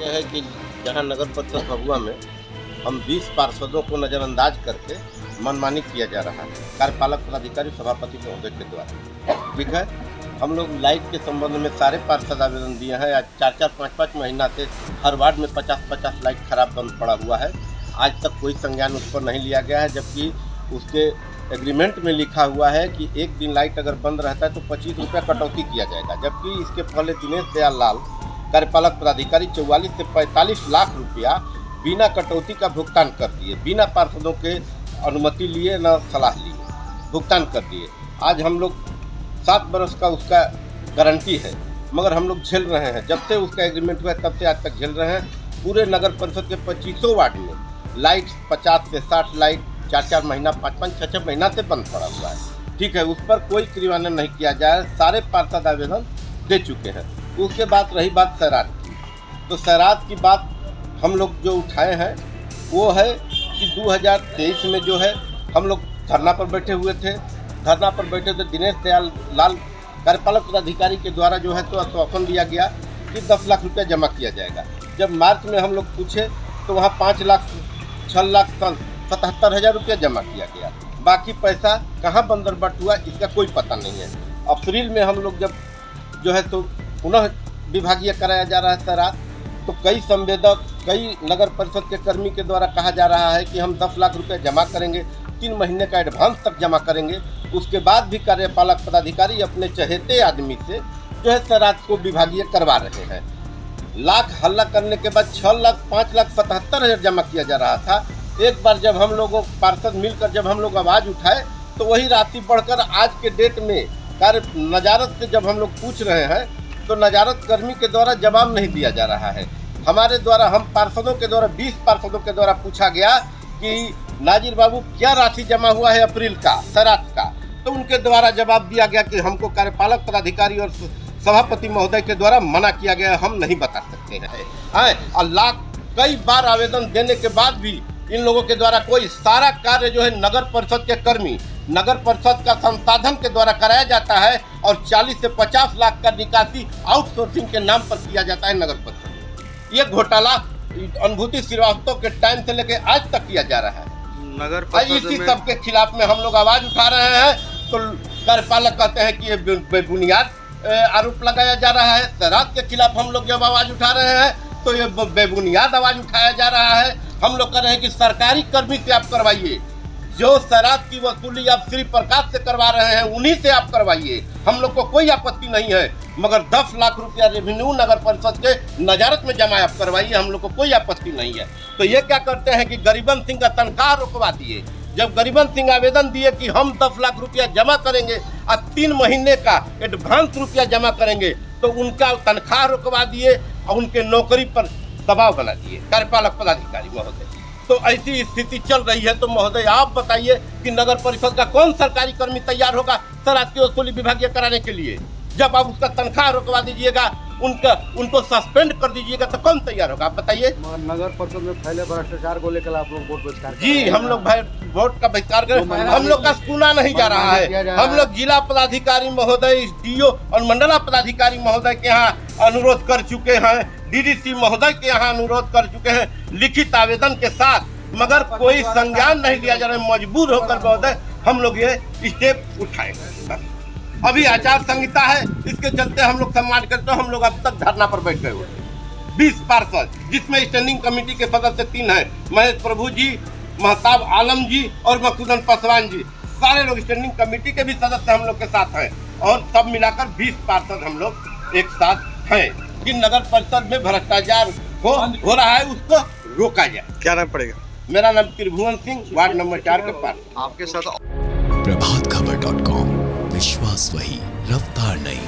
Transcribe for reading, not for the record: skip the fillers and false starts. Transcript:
यह है कि जहां नगर परिषद भभुआ में हम 20 पार्षदों को नज़रअंदाज करके मनमानी किया जा रहा है कार्यपालक पदाधिकारी सभापति महोदय के द्वारा। ठीक है, हम लोग लाइट के संबंध में सारे पार्षद आवेदन दिए हैं। आज 4-4, 5-5 महीना से हर वार्ड में 50-50 लाइट खराब बंद पड़ा हुआ है। आज तक कोई संज्ञान उस पर नहीं लिया गया है, जबकि उसके एग्रीमेंट में लिखा हुआ है कि एक दिन लाइट अगर बंद रहता है तो 25 रुपये कटौती किया जाएगा। जबकि इसके पहले दिनेश दयाल लाल कार्यपालक पदाधिकारी 44 से 45 लाख रुपया बिना कटौती का भुगतान कर दिए, बिना पार्षदों के अनुमति लिए न सलाह लिए भुगतान कर दिए। आज हम लोग 7 बरस का उसका गारंटी है, मगर हम लोग झेल रहे हैं। जब से उसका एग्रीमेंट हुआ तब से आज तक झेल रहे हैं। पूरे नगर परिषद के 2500 वार्ड में लाइट 50 से 60 लाइट 4-4 महीना 5-5, 6-6 महीना से बंद पड़ा हुआ है। ठीक है, उस पर कोई क्रियान्वयन नहीं किया जाए। सारे पार्षद आवेदन दे चुके हैं। उसके बाद रही बात सैरात की, तो सैरात की बात हम लोग जो उठाए हैं वो है कि 2023 में जो है हम लोग धरना पर बैठे हुए थे। धरना पर बैठे थे, दिनेश दयाल लाल कार्यपालक पदाधिकारी के द्वारा जो है तो आश्वासन दिया गया कि 10 लाख रुपया जमा किया जाएगा। जब मार्च में हम लोग पूछे तो वहाँ 5,06,77,000 रुपया जमा किया गया। बाकी पैसा कहाँ बंदरबाट हुआ इसका कोई पता नहीं है। अप्रैल में हम लोग जब जो है तो पुनः विभागीय कराया जा रहा है सैरात, तो कई संवेदक, कई नगर परिषद के कर्मी के द्वारा कहा जा रहा है कि हम 10 लाख रुपए जमा करेंगे, 3 महीने का एडवांस तक जमा करेंगे। उसके बाद भी कार्यपालक पदाधिकारी अपने चहेते आदमी से जो है सैरात को विभागीय करवा रहे हैं। लाख हल्ला करने के बाद 5,77,000 जमा किया जा रहा था। एक बार जब हम लोगों पार्षद मिलकर जब हम लोग आवाज़ उठाए तो वही राशि बढ़कर आज के डेट में कार्य नजारत से जब हम लोग पूछ रहे हैं तो नजारत कर्मी के द्वारा जवाब नहीं दिया जा रहा है। हमारे द्वारा हम पार्षदों के द्वारा 20 पार्षदों के द्वारा पूछा गया कि नाजिर बाबू क्या राशि जमा हुआ है अप्रैल का सैरात का, तो उनके द्वारा जवाब दिया गया कि हमको कार्यपालक पदाधिकारी और सभापति महोदय के द्वारा मना किया गया, हम नहीं बता सकते हैं। और कई बार आवेदन देने के बाद भी इन लोगों के द्वारा कोई सारा कार्य जो है नगर परिषद के कर्मी, नगर परिषद का संसाधन के द्वारा कराया जाता है और 40 से 50 लाख का निकासी आउटसोर्सिंग के नाम पर किया जाता है नगर परिषद। ये घोटाला अनुभूति श्रीवास्तव के टाइम से लेकर आज तक किया जा रहा है। नगर परिषद इसी सब के खिलाफ में हम लोग आवाज उठा रहे हैं। तो कार्यपालक कहते हैं कि ये बेबुनियाद आरोप लगाया जा रहा है। सैरात के खिलाफ हम लोग जब आवाज उठा रहे हैं तो ये बेबुनियाद आवाज उठाया जा रहा है। हम लोग कह रहे हैं कि सरकारी कर्मी से आप करवाइए, जो सैरात की वसूली आप श्री प्रकाश से करवा रहे हैं उन्हीं से आप करवाइए, हम लोग को कोई आपत्ति नहीं है। मगर 10 लाख रुपया रेवेन्यू नगर परिषद के नजारत में जमा आप करवाइए, हम लोग को कोई आपत्ति नहीं है। तो ये क्या करते हैं कि गरीबन सिंह का तनख्वाह रुकवा दिए। जब गरीबन सिंह आवेदन दिए कि हम 10 लाख रुपया जमा करेंगे और 3 महीने का एडवांस रुपया जमा करेंगे, तो उनका तनख्वाह रुकवा दिए और उनके नौकरी पर दबाव बना दिए कार्यपालक पदाधिकारी महोदय। तो ऐसी स्थिति चल रही है। तो महोदय आप बताइए कि नगर परिषद का कौन सरकारी कर्मी तैयार होगा सैरात की वसूली विभागीय कराने के लिए? जब आप उसका तनख्वाह रुकवा दीजिएगा, उनको सस्पेंड कर दीजिएगा, तो कौन तैयार होगा आप बताइए? नगर परिषद में फैले भ्रष्टाचार को लेकर आप लोग वोट बहिष्कार जी, हम लोग वोट का बहिष्कार करें। हम लोग का सुना नहीं जा रहा है। हम लोग जिला पदाधिकारी महोदय, डीओ और मंडला पदाधिकारी महोदय के यहाँ अनुरोध कर चुके हैं, डीडीसी महोदय के यहाँ अनुरोध कर चुके हैं लिखित आवेदन के साथ, मगर कोई संज्ञान नहीं लिया जा रहा है। मजबूर होकर महोदय हम लोग ये स्टेप उठाएंगे। अभी आचार संहिता है, इसके चलते हम लोग सम्मान करते हैं। हम लोग अब तक धरना पर बैठ गए हुए 20 पार्षद, जिसमें स्टैंडिंग कमेटी के सदस्य 3 हैं, महेश प्रभु जी, महताब आलम जी और मकसूदन पासवान जी। सारे लोग स्टैंडिंग कमेटी के भी सदस्य हम लोग के साथ हैं और सब मिलाकर 20 पार्षद हम लोग एक साथ हैं कि नगर परिषद में भ्रष्टाचार हो रहा है, उसको रोका जाए। क्या नाम पड़ेगा? मेरा नाम त्रिभुवन सिंह, वार्ड नंबर 4 के पास। आपके साथ प्रभातखबर.com, विश्वास वही, रफ्तार नहीं।